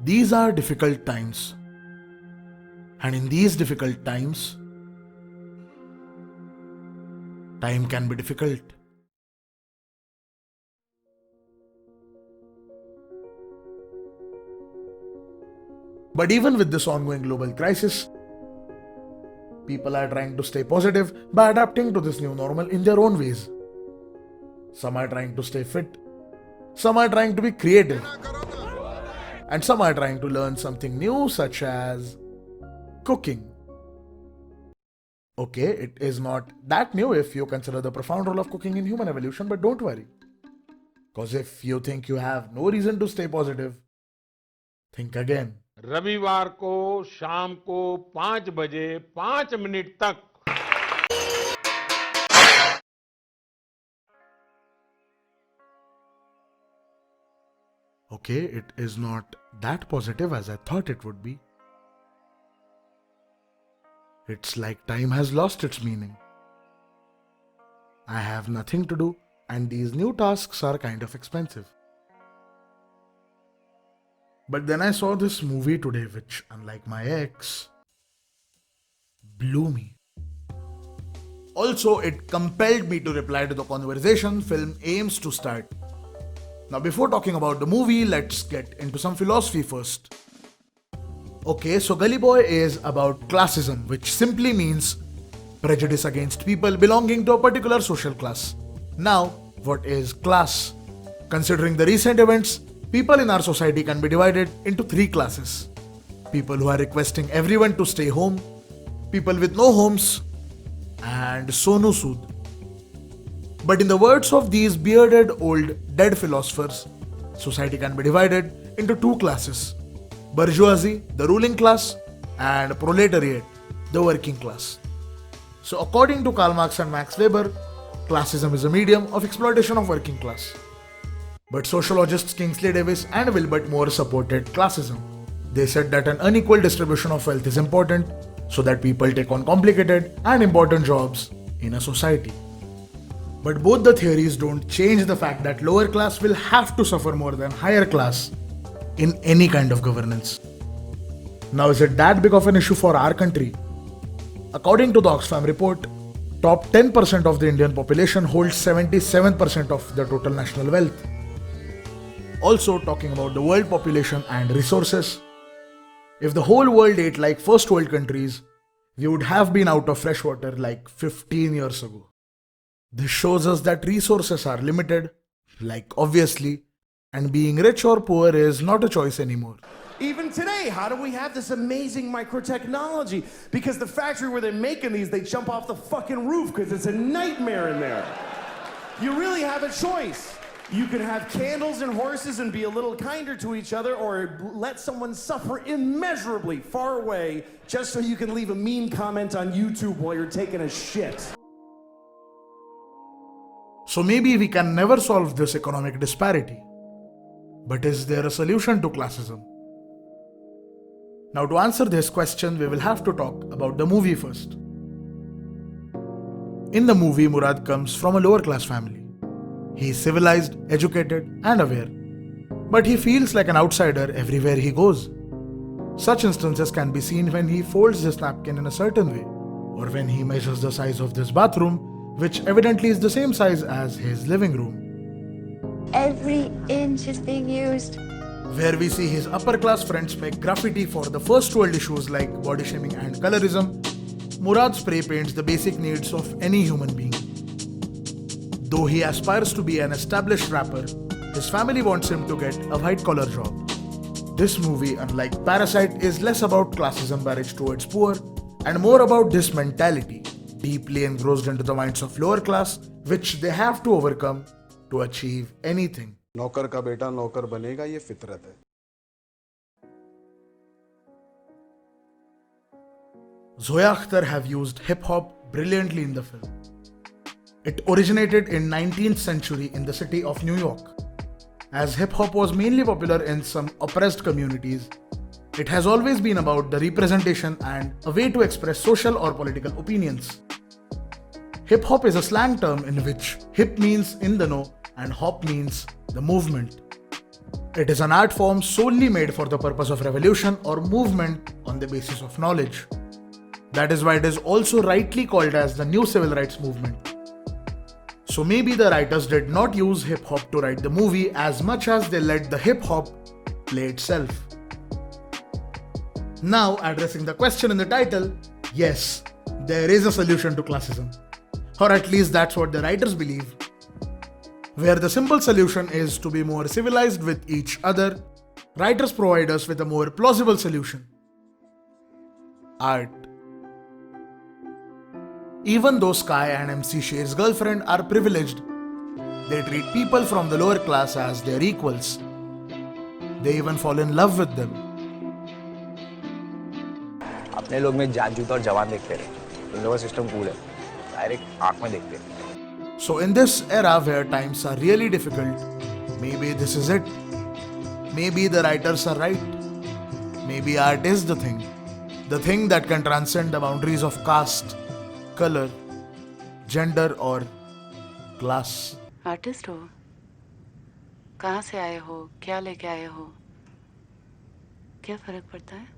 These are difficult times. And in these difficult times, time can be difficult. But even with this ongoing global crisis, people are trying to stay positive by adapting to this new normal in their own ways. Some are trying to stay fit, some are trying to be creative, and some are trying to learn something new, such as cooking. Okay, it is not that new if you consider the profound role of cooking in human evolution, but don't worry. Because if you think you have no reason to stay positive, think again. रविवार को शाम को 5 बजे 5 minute तक Okay, it is not that positive as I thought it would be. It's like time has lost its meaning. I have nothing to do, and these new tasks are kind of expensive. But then I saw this movie today, which, unlike my ex, blew me. Also, it compelled me to reply to the conversation film aims to start. Now, before talking about the movie, let's get into some philosophy first. Okay, so Gully Boy is about classism, which simply means prejudice against people belonging to a particular social class. Now, what is class? Considering the recent events, people in our society can be divided into 3 classes. People who are requesting everyone to stay home, people with no homes, and Sonu Sood. But in the words of these bearded old dead philosophers, society can be divided into 2 classes. Bourgeoisie, the ruling class, and proletariat, the working class. So according to Karl Marx and Max Weber, classism is a medium of exploitation of working class. But sociologists Kingsley Davis and Wilbert Moore supported classism. They said that an unequal distribution of wealth is important so that people take on complicated and important jobs in a society. But both the theories don't change the fact that lower class will have to suffer more than higher class in any kind of governance. Now, is it that big of an issue for our country? According to the Oxfam report, top 10% of the Indian population holds 77% of the total national wealth. Also, talking about the world population and resources, if the whole world ate like first world countries, we would have been out of fresh water like 15 years ago. This shows us that resources are limited, like obviously, and being rich or poor is not a choice anymore. Even today, how do we have this amazing microtechnology? Because the factory where they're making these, they jump off the fucking roof because it's a nightmare in there. You really have a choice. You can have candles and horses and be a little kinder to each other, or let someone suffer immeasurably far away just so you can leave a mean comment on YouTube while you're taking a shit. So maybe we can never solve this economic disparity. But is there a solution to classism? Now, to answer this question, we will have to talk about the movie first. In the movie, Murad comes from a lower class family. He is civilized, educated, and aware. But he feels like an outsider everywhere he goes. Such instances can be seen when he folds his napkin in a certain way, or when he measures the size of this bathroom, which evidently is the same size as his living room. Every inch is being used. Where we see his upper class friends make graffiti for the first world issues like body shaming and colorism, Murad spray paints the basic needs of any human being. Though he aspires to be an established rapper, his family wants him to get a white collar job. This movie, unlike Parasite, is less about classism barrage towards poor and more about this mentality, deeply engrossed into the minds of lower class, which they have to overcome to achieve anything. नौकर का बेटा नौकर बनेगा, ये फितरत है. Zoya Akhtar have used hip-hop brilliantly in the film. It originated in 19th century in the city of New York. As hip-hop was mainly popular in some oppressed communities, it has always been about the representation and a way to express social or political opinions. Hip-hop is a slang term in which hip means in the know and hop means the movement. It is an art form solely made for the purpose of revolution or movement on the basis of knowledge. That is why it is also rightly called as the new civil rights movement. So maybe the writers did not use hip hop to write the movie as much as they let the hip hop play itself. Now, addressing the question in the title, yes, there is a solution to classism. Or at least that's what the writers believe. Where the simple solution is to be more civilized with each other, writers provide us with a more plausible solution. Art. Even though Sky and MC Sher's girlfriend are privileged, they treat people from the lower class as their equals. They even fall in love with them. अपने लोग में जान जूता और जवान देखते रहे, इन लोगों का सिस्टम कूल है, डायरेक्ट आंख में देखते हैं। So in this era where times are really difficult, maybe this is it. Maybe the writers are right. Maybe art is the thing that can transcend the boundaries of caste, color, gender or class. Artist हो, कहाँ से आए हो, क्या लेके आए हो, क्या फर्क पड़ता है?